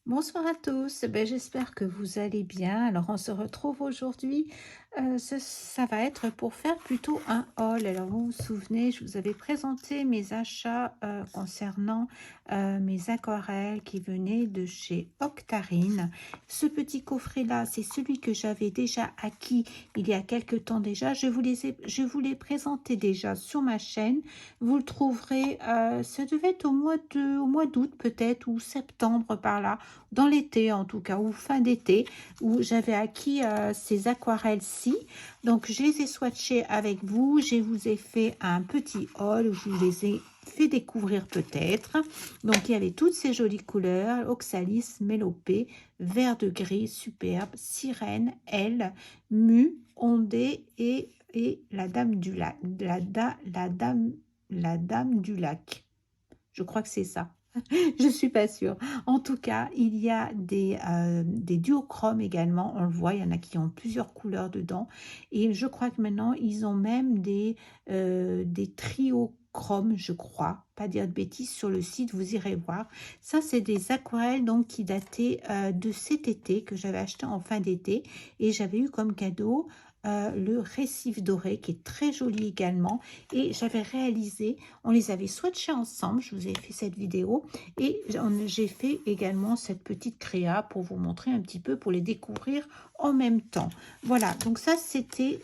Bonsoir à tous, ben, j'espère que vous allez bien. Alors on se retrouve aujourd'hui, ça va être pour faire plutôt un haul. Alors vous vous souvenez, je vous avais présenté mes achats concernant mes aquarelles qui venaient de chez Octarine. Ce petit coffret là, c'est celui que j'avais déjà acquis il y a quelque temps déjà. Je vous l'ai présenté déjà sur ma chaîne. Vous le trouverez, ça devait être au mois d'août peut-être, ou septembre par là, dans l'été en tout cas, ou fin d'été, où j'avais acquis ces aquarelles-ci. Donc je les ai swatchées avec vous, je vous ai fait un petit haul où je vous les ai fait découvrir peut-être. Donc il y avait toutes ces jolies couleurs: oxalis, mélopée, vert de gris, superbe, sirène, aile, mu, ondée et la dame du lac. La dame du lac. Je crois que c'est ça. Je suis pas sûre. En tout cas, il y a des duochromes également. On le voit, il y en a qui ont plusieurs couleurs dedans. Et je crois que maintenant, ils ont même des triochromes, je crois. Pas dire de bêtises, sur le site, vous irez voir. Ça, c'est des aquarelles donc, qui dataient de cet été, que j'avais acheté en fin d'été. Et j'avais eu comme cadeau le récif doré, qui est très joli également. Et j'avais réalisé, on les avait swatchés ensemble, je vous ai fait cette vidéo, et j'ai fait également cette petite créa pour vous montrer un petit peu, pour les découvrir en même temps. Voilà, donc ça c'était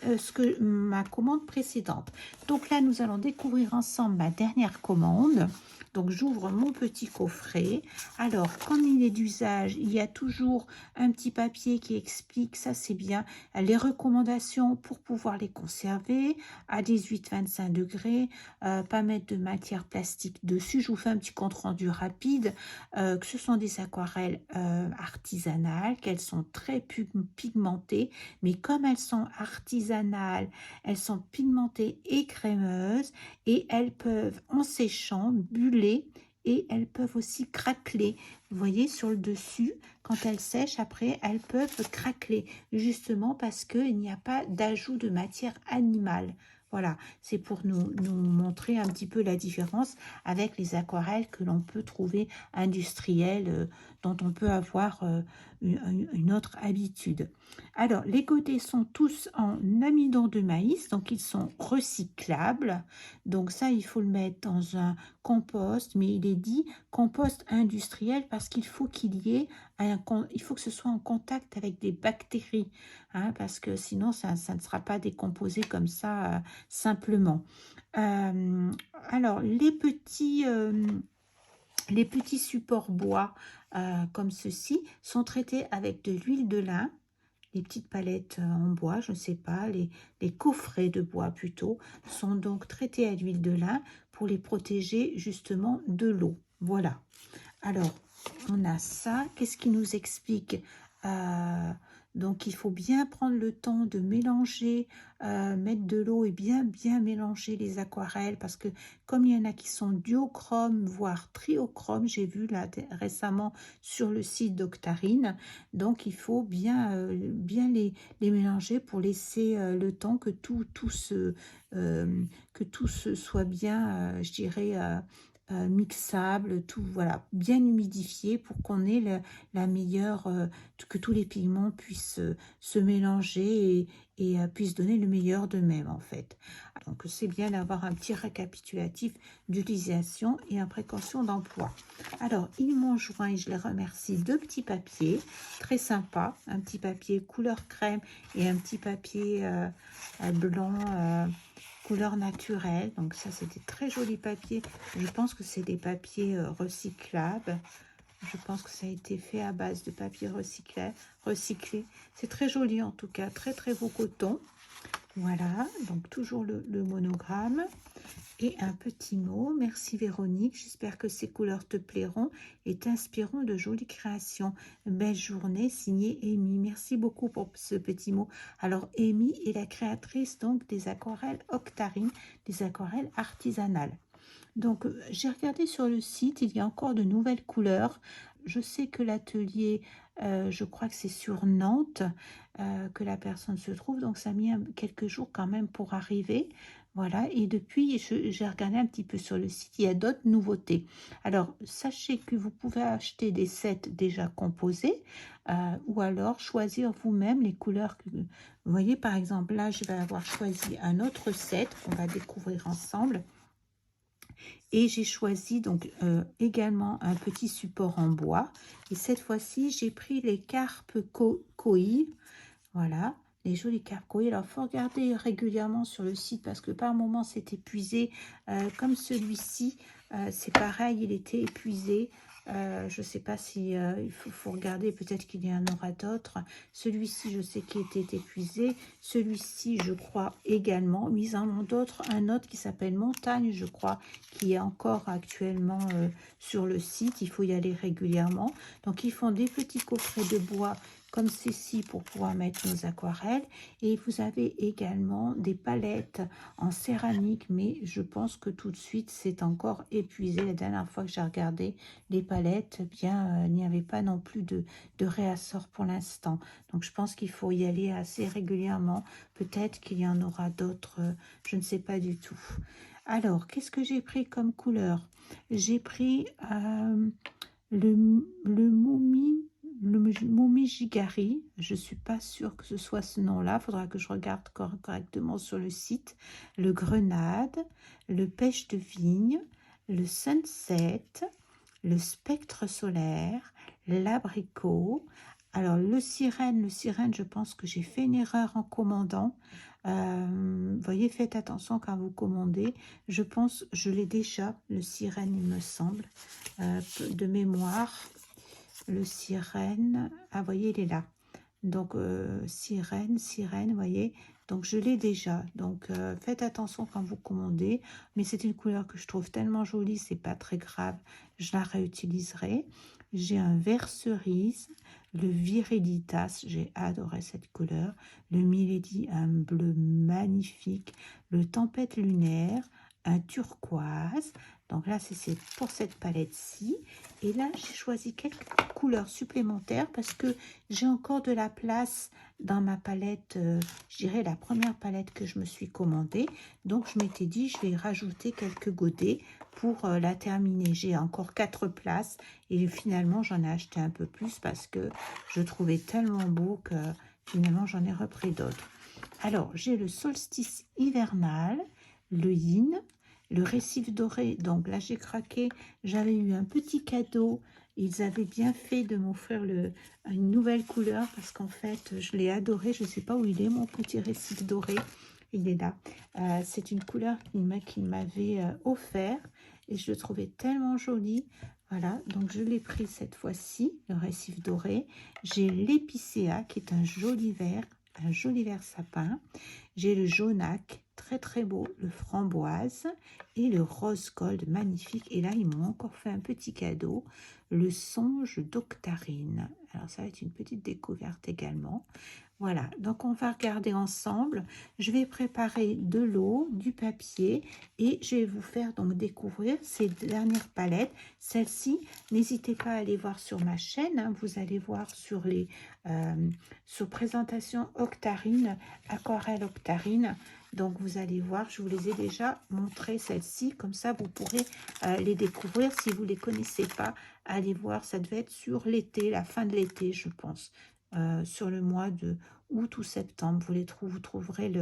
ma commande précédente. Donc là, nous allons découvrir ensemble ma dernière commande. Donc j'ouvre mon petit coffret. Alors, comme il est d'usage, il y a toujours un petit papier qui explique, ça c'est bien, les recommandations pour pouvoir les conserver à 18-25 degrés, pas mettre de matière plastique dessus. Je vous fais un petit compte rendu rapide, que ce sont des aquarelles artisanales, qu'elles sont très pigmentées, mais comme elles sont artisanales, elles sont pigmentées et crémeuses, et elles peuvent, en séchant, buller, et elles peuvent aussi craqueler. Vous voyez sur le dessus, quand elles sèchent, après, elles peuvent craqueler, justement parce qu'il n'y a pas d'ajout de matière animale. Voilà, c'est pour nous montrer un petit peu la différence avec les aquarelles que l'on peut trouver industrielles, dont on peut avoir une autre habitude. Alors, les côtés sont tous en amidon de maïs, donc ils sont recyclables. Donc ça, il faut le mettre dans un compost, mais il est dit compost industriel parce qu'il faut il faut que ce soit en contact avec des bactéries, hein, parce que sinon ça ne sera pas décomposé comme ça simplement. Euh, alors les petits supports bois comme ceci sont traités avec de l'huile de lin. Les petites palettes en bois, je ne sais pas, les coffrets de bois plutôt, sont donc traités à l'huile de lin pour les protéger justement de l'eau. Voilà. Alors, on a ça. Qu'est-ce qui nous explique? Donc, il faut bien prendre le temps de mélanger, mettre de l'eau et bien mélanger les aquarelles, parce que comme il y en a qui sont duochromes, voire triochromes, j'ai vu là récemment sur le site d'Octarine, donc il faut bien les mélanger pour laisser le temps que que tout se soit bien, je dirais, mixable, tout voilà, bien humidifié pour qu'on ait la meilleure, que tous les pigments puissent se mélanger et puissent donner le meilleur d'eux-mêmes en fait. Donc c'est bien d'avoir un petit récapitulatif d'utilisation et un précaution d'emploi. Alors ils m'ont joint, et je les remercie, deux petits papiers très sympas, un petit papier couleur crème et un petit papier blanc couleur naturelle. Donc ça, c'est des très jolis papiers. Je pense que c'est des papiers recyclables. Je pense que ça a été fait à base de papier recyclé. C'est très joli en tout cas, très beau coton. Voilà, donc toujours le monogramme. Et un petit mot: merci Véronique, j'espère que ces couleurs te plairont et t'inspireront de jolies créations. Belle journée, signé Amy. Merci beaucoup pour ce petit mot. Alors Amy est la créatrice donc des aquarelles Octarine, des aquarelles artisanales. Donc j'ai regardé sur le site, il y a encore de nouvelles couleurs. Je sais que l'atelier Je crois que c'est sur Nantes, que la personne se trouve, donc ça a mis quelques jours quand même pour arriver. Voilà, et depuis, j'ai regardé un petit peu sur le site, il y a d'autres nouveautés. Alors, sachez que vous pouvez acheter des sets déjà composés, ou alors choisir vous-même les couleurs que vous voyez. Par exemple, là, je vais avoir choisi un autre set qu'on va découvrir ensemble. Et j'ai choisi donc également un petit support en bois. Et cette fois-ci, j'ai pris les carpes koi. Voilà, les jolies carpes koi. Alors, il faut regarder régulièrement sur le site parce que par moment, c'est épuisé. Comme celui-ci, c'est pareil, il était épuisé. Je ne sais pas si faut regarder, peut-être qu'il y en aura d'autres. Celui-ci, je sais qu'il était épuisé. Celui-ci, je crois également. Mais ils en ont d'autres. Un autre qui s'appelle Montagne, je crois, qui est encore actuellement sur le site. Il faut y aller régulièrement. Donc, ils font des petits coffrets de bois comme ceci pour pouvoir mettre nos aquarelles. Et vous avez également des palettes en céramique, mais je pense que tout de suite, c'est encore épuisé. La dernière fois que j'ai regardé les palettes, eh bien, il n'y avait pas non plus de réassort pour l'instant. Donc, je pense qu'il faut y aller assez régulièrement. Peut-être qu'il y en aura d'autres, je ne sais pas du tout. Alors, qu'est-ce que j'ai pris comme couleur? J'ai pris le Momijigari. Je ne suis pas sûre que ce soit ce nom-là. Il faudra que je regarde correctement sur le site. Le grenade, le pêche de vigne, le sunset, le spectre solaire, l'abricot. Alors, le sirène, je pense que j'ai fait une erreur en commandant. Voyez, faites attention quand vous commandez. Je pense, je l'ai déjà, le sirène, il me semble, de mémoire. Le sirène, ah, voyez, il est là. Donc, sirène, voyez. Donc, je l'ai déjà. Donc, faites attention quand vous commandez. Mais c'est une couleur que je trouve tellement jolie, c'est pas très grave. Je la réutiliserai. J'ai un vert cerise, le Viriditas, j'ai adoré cette couleur. Le Milady, un bleu magnifique. Le Tempête lunaire, un turquoise. Donc là, c'est pour cette palette-ci. Et là, j'ai choisi quelques couleurs supplémentaires parce que j'ai encore de la place dans ma palette, je dirais la première palette que je me suis commandée. Donc, je m'étais dit, je vais rajouter quelques godets pour la terminer. J'ai encore 4 places et finalement, j'en ai acheté un peu plus parce que je trouvais tellement beau que finalement, j'en ai repris d'autres. Alors, j'ai le solstice hivernal, le yin, le récif doré. Donc là, j'ai craqué. J'avais eu un petit cadeau. Ils avaient bien fait de m'offrir une nouvelle couleur parce qu'en fait, je l'ai adoré. Je ne sais pas où il est, mon petit récif doré. Il est là. C'est une couleur qu'il m'avait offert et je le trouvais tellement joli. Voilà, donc je l'ai pris cette fois-ci, le récif doré. J'ai l'épicéa qui est un joli vert sapin. J'ai le jaunac, très très beau, le framboise et le rose gold, magnifique. Et là, ils m'ont encore fait un petit cadeau, le songe d'octarine. Alors, ça va être une petite découverte également. Voilà, donc on va regarder ensemble. Je vais préparer de l'eau, du papier et je vais vous faire donc découvrir ces dernières palettes. Celle-ci, n'hésitez pas à aller voir sur ma chaîne. Hein, vous allez voir sur les sur présentation Octarine, aquarelle Octarine. Donc vous allez voir, je vous les ai déjà montrées celles-ci. Comme ça, vous pourrez les découvrir. Si vous ne les connaissez pas, allez voir. Ça devait être sur l'été, la fin de l'été, je pense. Sur le mois de août ou septembre. Vous trouverez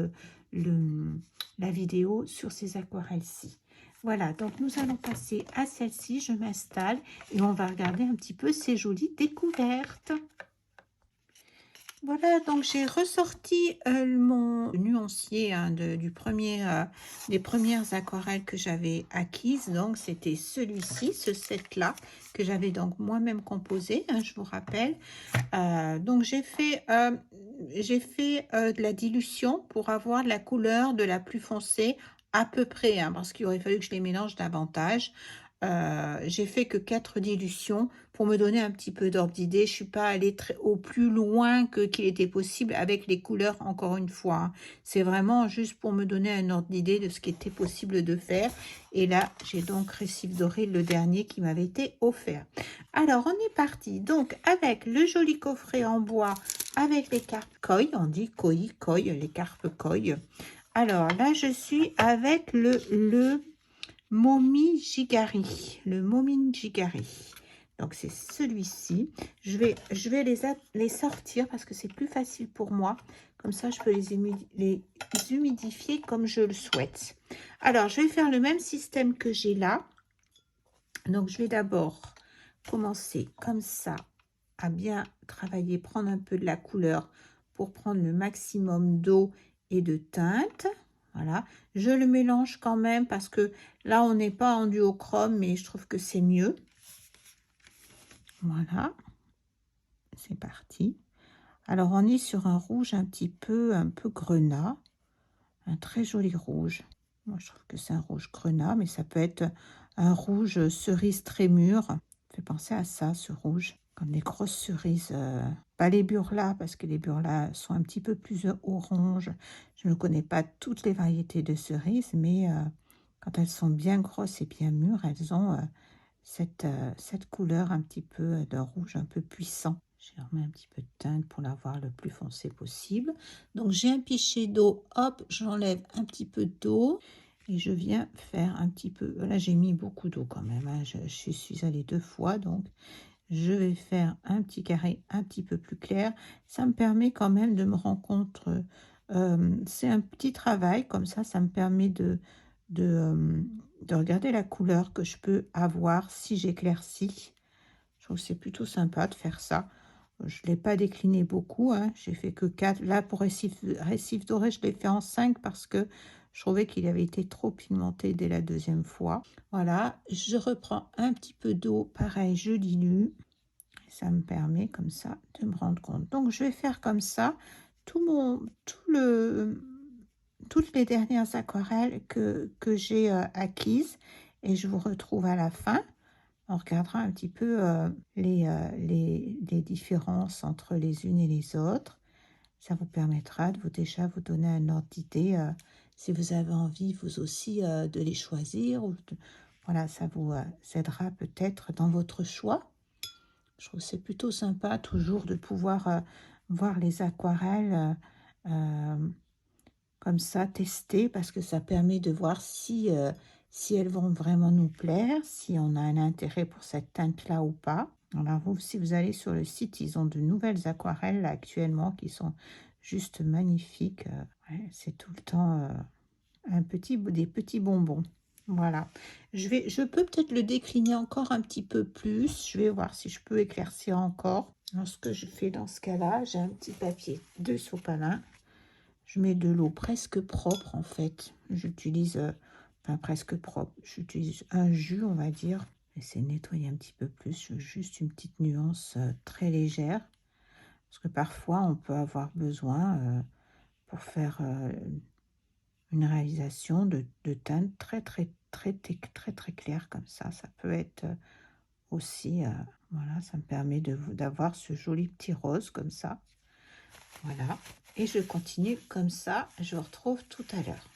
la vidéo sur ces aquarelles-ci. Voilà, donc nous allons passer à celle-ci. Je m'installe et on va regarder un petit peu ces jolies découvertes. Voilà, donc j'ai ressorti mon nuancier hein, des premières aquarelles que j'avais acquises. Donc c'était celui-ci, ce set-là, que j'avais donc moi-même composé, hein, je vous rappelle. Donc j'ai fait de la dilution pour avoir la couleur de la plus foncée à peu près, hein, parce qu'il aurait fallu que je les mélange davantage. j'ai fait que 4 dilutions pour me donner un petit peu d'ordre d'idée. Je suis pas allée au plus loin que qu'il était possible avec les couleurs, encore une fois, hein. C'est vraiment juste pour me donner un ordre d'idée de ce qui était possible de faire. Et là, j'ai donc Récif Doré, le dernier qui m'avait été offert. Alors, on est parti donc avec le joli coffret en bois avec les cartes koi. On dit koi, koi, les cartes koi. Alors là, je suis avec le Momi Jigari, le Momin Jigari. Donc c'est celui-ci. Je vais les sortir parce que c'est plus facile pour moi. Comme ça, je peux les humidifier comme je le souhaite. Alors, je vais faire le même système que j'ai là. Donc, je vais d'abord commencer comme ça à bien travailler, prendre un peu de la couleur pour prendre le maximum d'eau et de teinte. Voilà, je le mélange quand même parce que là, on n'est pas en duochrome, mais je trouve que c'est mieux. Voilà, c'est parti. Alors, on est sur un rouge un peu grenat, un très joli rouge. Moi, je trouve que c'est un rouge grenat, mais ça peut être un rouge cerise très mûr. Ça fait penser à ça, ce rouge, comme des grosses cerises. Pas les burlas, parce que les burlas sont un petit peu plus orange. Je ne connais pas toutes les variétés de cerises, mais quand elles sont bien grosses et bien mûres, elles ont cette couleur un petit peu de rouge un peu puissant. Je remets un petit peu de teinte pour l'avoir le plus foncé possible. Donc j'ai un pichet d'eau, hop, j'enlève un petit peu d'eau et je viens faire un petit peu. Là j'ai mis beaucoup d'eau quand même, hein. Je suis allée 2 fois, donc je vais faire un petit carré un petit peu plus clair. Ça me permet quand même de me rendre compte, c'est un petit travail comme ça me permet de regarder la couleur que je peux avoir si j'éclaircis. Je trouve que c'est plutôt sympa de faire ça. Je ne l'ai pas décliné beaucoup, hein. J'ai fait que 4. Là, pour Récif Doré, je l'ai fait en 5 parce que je trouvais qu'il avait été trop pigmenté dès la deuxième fois. Voilà, je reprends un petit peu d'eau. Pareil, je dilue. Ça me permet comme ça de me rendre compte. Donc, je vais faire comme ça toutes les dernières aquarelles que j'ai acquises. Et je vous retrouve à la fin. On regardera un petit peu les différences entre les unes et les autres. Ça vous permettra de déjà vous donner un ordre d'idée si vous avez envie vous aussi de les choisir. Voilà, ça vous aidera peut-être dans votre choix. Je trouve que c'est plutôt sympa toujours de pouvoir voir les aquarelles comme ça, tester, parce que ça permet de voir si elles vont vraiment nous plaire, si on a un intérêt pour cette teinte-là ou pas. Alors, si vous allez sur le site, ils ont de nouvelles aquarelles là, actuellement qui sont juste magnifiques. Ouais, c'est tout le temps des petits bonbons. Voilà. Je peux peut-être le décliner encore un petit peu plus. Je vais voir si je peux éclaircir encore. Alors, ce que je fais dans ce cas-là, j'ai un petit papier de sopalin. Je mets de l'eau presque propre en fait. J'utilise, enfin presque propre, j'utilise un jus on va dire. J'essaie de nettoyer un petit peu plus, juste une petite nuance très légère. Parce que parfois on peut avoir besoin pour faire une réalisation de teinte très claire comme ça. Ça peut être aussi, voilà, ça me permet d'avoir ce joli petit rose comme ça. Voilà, et je continue comme ça, je vous retrouve tout à l'heure.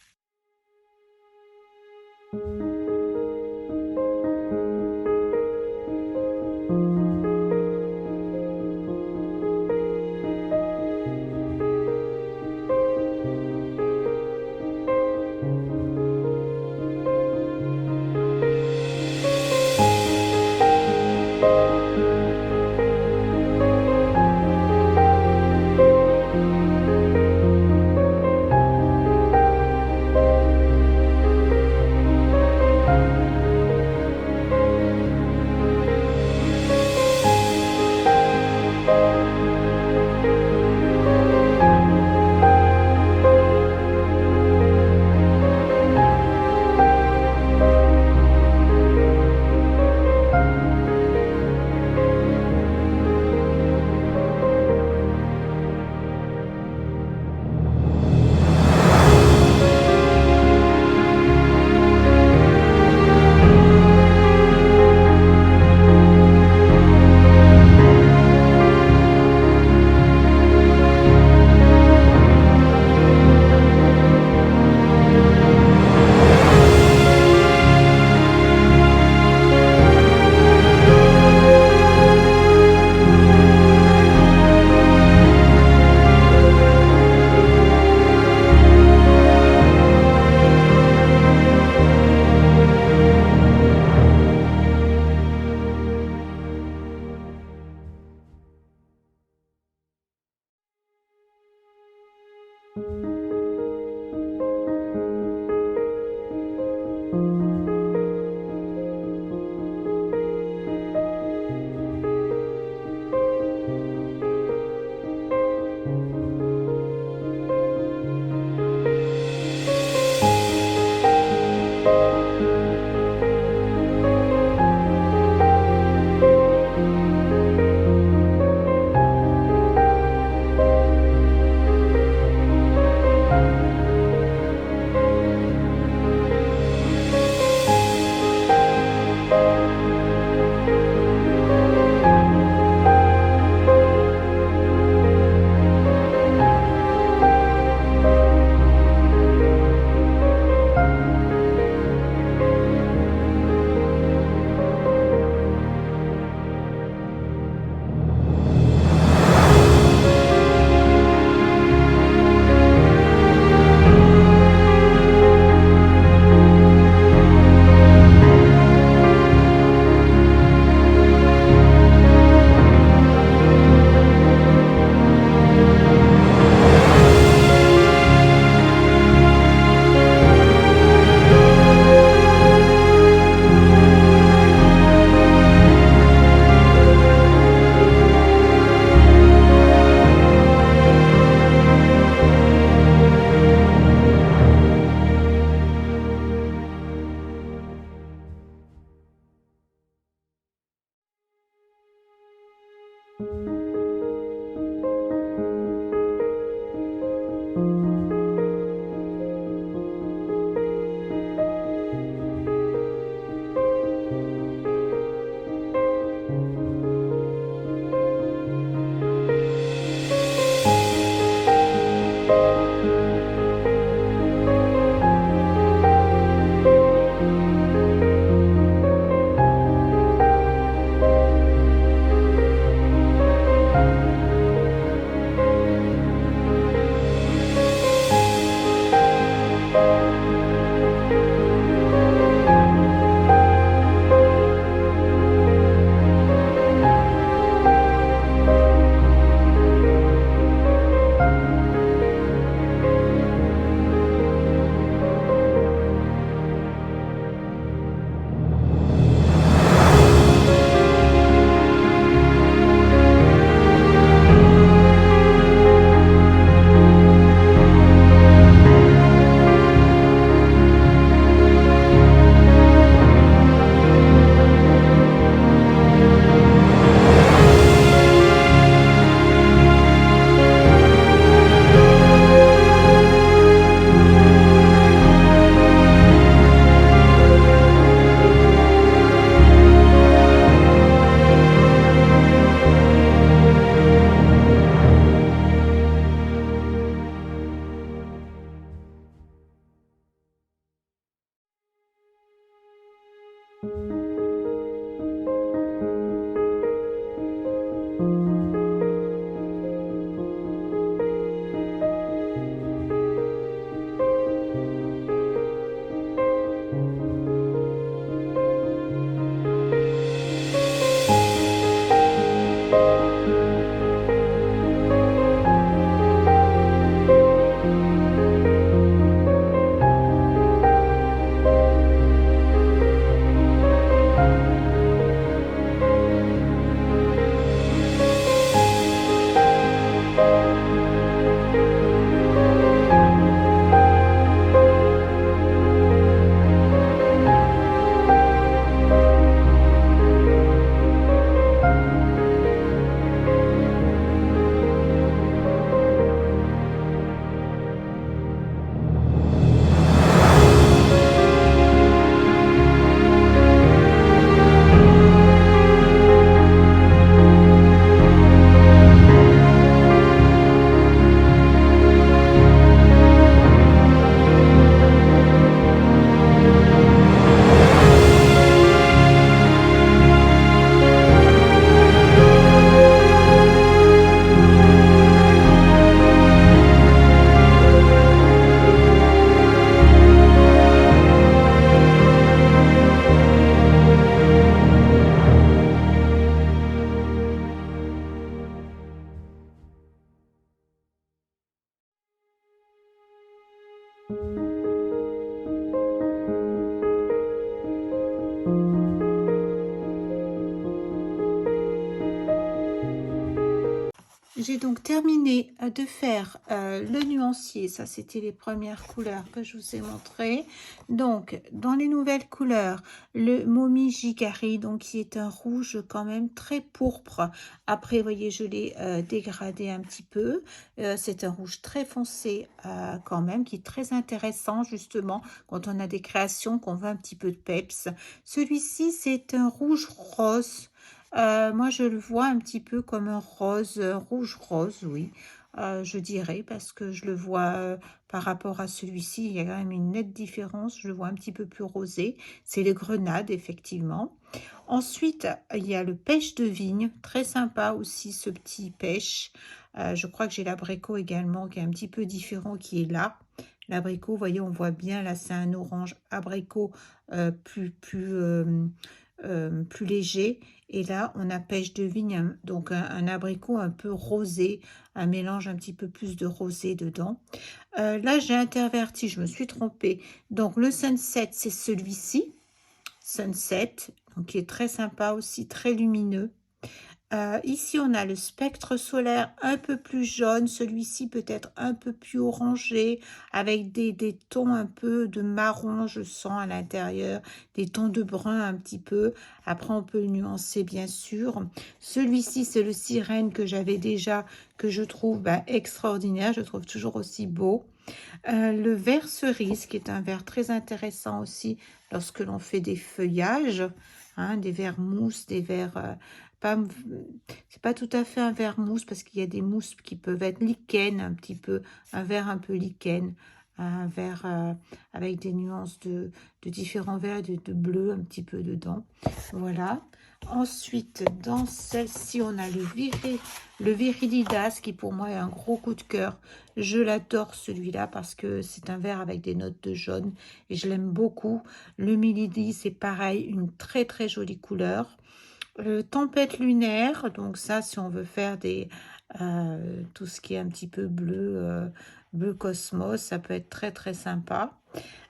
J'ai donc terminé de faire le nuancier, ça c'était les premières couleurs que je vous ai montrées. Donc dans les nouvelles couleurs, le Momi Jigari, donc qui est un rouge quand même très pourpre. Après vous voyez je l'ai dégradé un petit peu. C'est un rouge très foncé quand même, qui est très intéressant justement quand on a des créations qu'on veut un petit peu de peps. Celui-ci c'est un rouge rose. Moi, je le vois un petit peu comme un rose, rouge rose, oui, je dirais, parce que je le vois par rapport à celui-ci, il y a quand même une nette différence. Je le vois un petit peu plus rosé. C'est le grenade, effectivement. Ensuite, il y a le pêche de vigne, très sympa aussi ce petit pêche. Je crois que j'ai l'abricot également qui est un petit peu différent, qui est là. L'abricot, vous voyez, on voit bien, là, c'est un orange abricot plus léger. Et là, on a pêche de vigne, donc un abricot un peu rosé, un mélange un petit peu plus de rosé dedans. Là, j'ai interverti, je me suis trompée. Donc, le Sunset, c'est celui-ci. Sunset, donc qui est très sympa aussi, très lumineux. Ici, on a le spectre solaire un peu plus jaune, celui-ci peut-être un peu plus orangé, avec des tons un peu de marron, je sens à l'intérieur, des tons de brun un petit peu. Après, on peut le nuancer, bien sûr. Celui-ci, c'est le sirène que j'avais déjà, que je trouve extraordinaire, je trouve toujours aussi beau. Le vert cerise, qui est un vert très intéressant aussi lorsque l'on fait des feuillages, hein, des verts mousse, des verts... pas, c'est pas tout à fait un vert mousse parce qu'il y a des mousses qui peuvent être lichen un petit peu, un vert un peu lichen, un vert avec des nuances de différents verts, de bleu un petit peu dedans. Voilà. Ensuite, dans celle-ci, on a le Virididas qui pour moi est un gros coup de cœur. Je l'adore celui-là parce que c'est un vert avec des notes de jaune et je l'aime beaucoup. Le Milady, c'est pareil, une très très jolie couleur. Tempête lunaire, donc ça si on veut faire tout ce qui est un petit peu bleu cosmos, ça peut être très très sympa.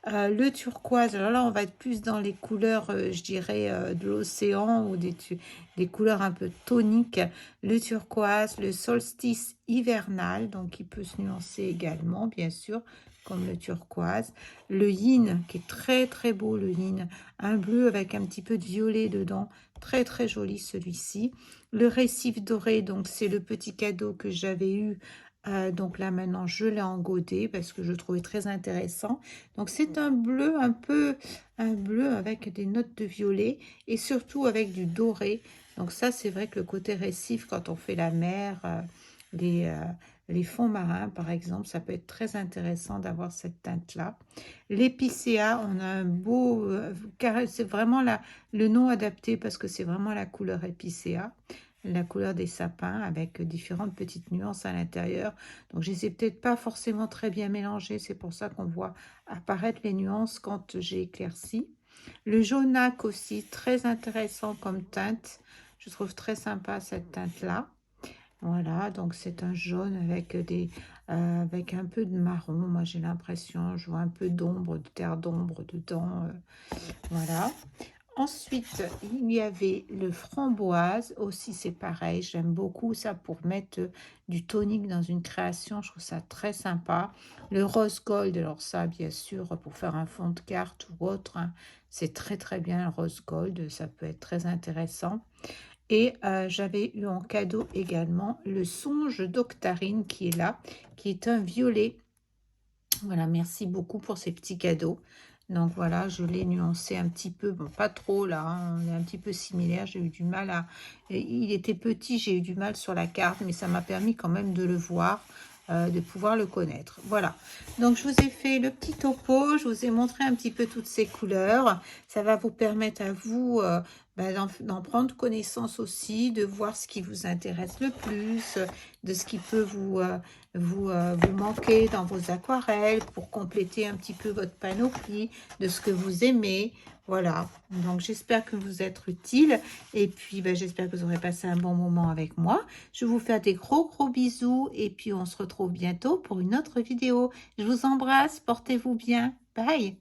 Le turquoise, alors là on va être plus dans les couleurs, je dirais, de l'océan ou des couleurs un peu toniques. Le turquoise, le solstice hivernal, donc il peut se nuancer également, bien sûr, comme le turquoise. Le yin, qui est très très beau, le yin, un bleu avec un petit peu de violet dedans, très très joli celui-ci. Le récif doré, donc c'est le petit cadeau que j'avais eu. Donc là maintenant je l'ai engodé parce que je le trouvais très intéressant. Donc c'est un bleu avec des notes de violet et surtout avec du doré. Donc ça c'est vrai que le côté récif quand on fait la mer, les, euh, les fonds marins par exemple, ça peut être très intéressant d'avoir cette teinte-là. L'épicéa, on a un beau, c'est vraiment le nom adapté parce que c'est vraiment la couleur épicéa, la couleur des sapins avec différentes petites nuances à l'intérieur. Donc, je ne les ai peut-être pas forcément très bien mélangées. C'est pour ça qu'on voit apparaître les nuances quand j'ai éclairci. Le jaunac aussi, très intéressant comme teinte. Je trouve très sympa cette teinte-là. Voilà, donc c'est un jaune avec un peu de marron. Moi, j'ai l'impression, je vois un peu d'ombre, de terre d'ombre dedans. Voilà. Ensuite, il y avait le framboise, aussi c'est pareil, j'aime beaucoup ça pour mettre du tonique dans une création, je trouve ça très sympa. Le rose gold, alors ça bien sûr pour faire un fond de carte ou autre, hein, c'est très très bien le rose gold, ça peut être très intéressant. Et j'avais eu en cadeau également le songe d'Octarine qui est là, qui est un violet. Voilà, merci beaucoup pour ces petits cadeaux. Donc voilà, je l'ai nuancé un petit peu, bon pas trop là, hein, on est un petit peu similaire, j'ai eu du mal à... Il était petit, j'ai eu du mal sur la carte, mais ça m'a permis quand même de le voir, de pouvoir le connaître. Voilà, donc je vous ai fait le petit topo, je vous ai montré un petit peu toutes ces couleurs. Ça va vous permettre à vous d'en prendre connaissance aussi, de voir ce qui vous intéresse le plus, de ce qui peut vous manquez dans vos aquarelles pour compléter un petit peu votre panoplie de ce que vous aimez. Voilà, donc j'espère que vous êtes utile et puis ben, j'espère que vous aurez passé un bon moment avec moi. Je vous fais des gros gros bisous et puis on se retrouve bientôt pour une autre vidéo. Je vous embrasse, portez-vous bien. Bye.